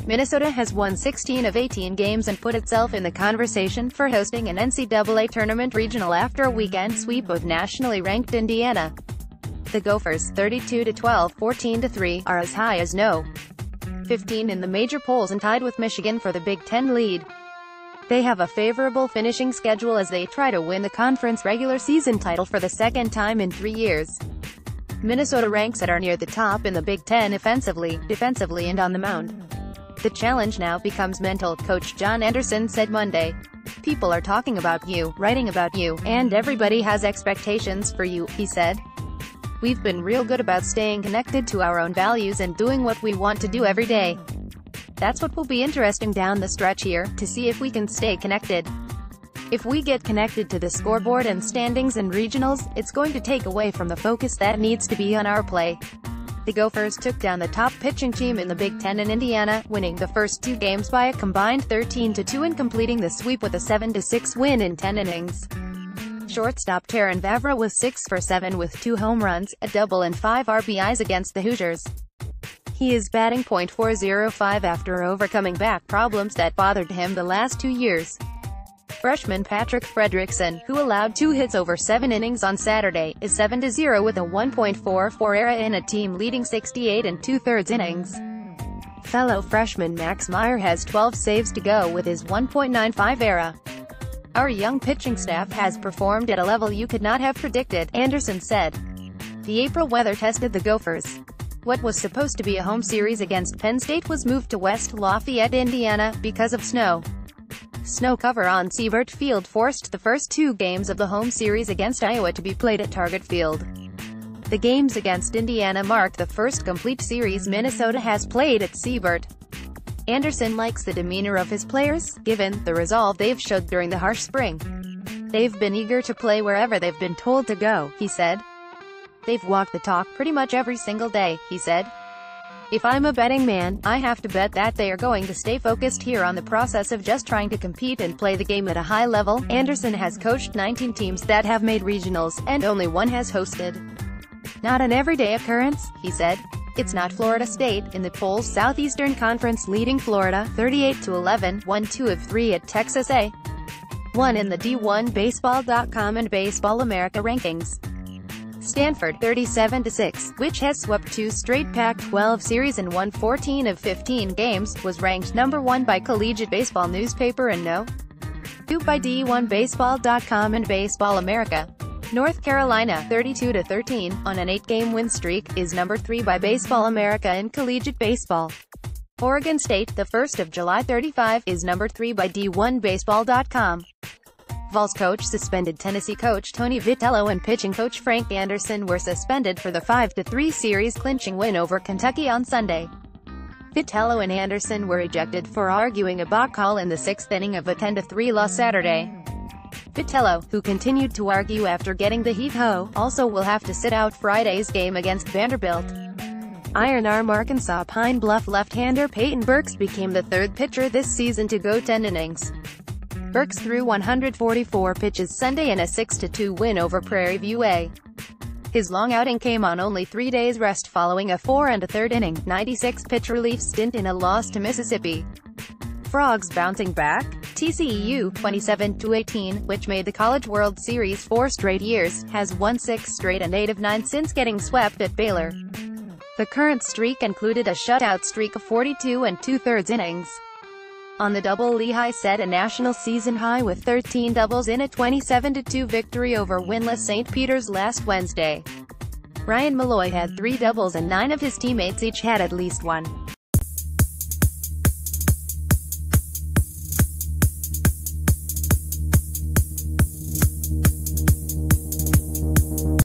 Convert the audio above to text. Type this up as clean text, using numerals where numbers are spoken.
Minnesota has won 16 of 18 games and put itself in the conversation for hosting an NCAA Tournament regional after a weekend sweep of nationally ranked Indiana. The Gophers, 32-12, 14-3, are as high as No. 15 in the major polls and tied with Michigan for the Big Ten lead. They have a favorable finishing schedule as they try to win the conference regular season title for the second time in 3 years. Minnesota ranks at or near the top in the Big Ten offensively, defensively and on the mound. The challenge now becomes mental, Coach John Anderson said Monday. People are talking about you, writing about you, and everybody has expectations for you, he said. We've been real good about staying connected to our own values and doing what we want to do every day. That's what will be interesting down the stretch here, to see if we can stay connected. If we get connected to the scoreboard and standings and regionals, it's going to take away from the focus that needs to be on our play. The Gophers took down the top pitching team in the Big Ten in Indiana, winning the first 2 games by a combined 13-2 and completing the sweep with a 7-6 win in 10 innings. Shortstop Taron Vavra was 6 for 7 with 2 home runs, a double and 5 RBIs against the Hoosiers. He is batting .405 after overcoming back problems that bothered him the last 2 years. Freshman Patrick Fredrickson, who allowed 2 hits over 7 innings on Saturday, is 7-0 with a 1.44 ERA in a team-leading 68 2/3 innings. Fellow freshman Max Meyer has 12 saves to go with his 1.95 ERA. Our young pitching staff has performed at a level you could not have predicted, Anderson said. The April weather tested the Gophers. What was supposed to be a home series against Penn State was moved to West Lafayette, Indiana, because of snow. Snow cover on Siebert Field forced the first 2 games of the home series against Iowa to be played at Target Field. The games against Indiana marked the first complete series Minnesota has played at Siebert. Anderson likes the demeanor of his players, given the resolve they've showed during the harsh spring. They've been eager to play wherever they've been told to go, he said. They've walked the talk pretty much every single day, he said. If I'm a betting man, I have to bet that they are going to stay focused here on the process of just trying to compete and play the game at a high level. Anderson has coached 19 teams that have made regionals, and only 1 has hosted. Not an everyday occurrence, he said. It's not Florida State, in the polls Southeastern Conference leading Florida, 38-11, won 2 of 3 at Texas A&M in the D1 Baseball.com and Baseball America rankings. Stanford, 37-6, which has swept 2 straight Pac-12 series and won 14 of 15 games, was ranked number 1 by Collegiate Baseball newspaper and No. 2 by D1 Baseball.com and Baseball America. North Carolina, 32-13, on an 8-game win streak, is number 3 by Baseball America and Collegiate Baseball. Oregon State, the 1st of July 35, is number 3 by D1 Baseball.com. Vols coach suspended. Tennessee coach Tony Vitello and pitching coach Frank Anderson were suspended for the 5-3 series-clinching win over Kentucky on Sunday. Vitello and Anderson were ejected for arguing a balk call in the 6th inning of a 10-3 loss Saturday. Vitello, who continued to argue after getting the heat also will have to sit out Friday's game against Vanderbilt. Iron Arm Arkansas Pine Bluff left-hander Peyton Burks became the 3rd pitcher this season to go 10 innings. Burks threw 144 pitches Sunday in a 6-2 win over Prairie View A. His long outing came on only 3 days rest following a 4 1/3 inning, 96-pitch relief stint in a loss to Mississippi. Frogs bouncing back. TCU, 27-18, which made the College World Series 4 straight years, has won 6 straight and 8 of 9 since getting swept at Baylor. The current streak included a shutout streak of 42 2/3 innings. On the double, Lehigh set a national season high with 13 doubles in a 27-2 victory over winless St. Peter's last Wednesday. Ryan Malloy had 3 doubles and 9 of his teammates each had at least 1.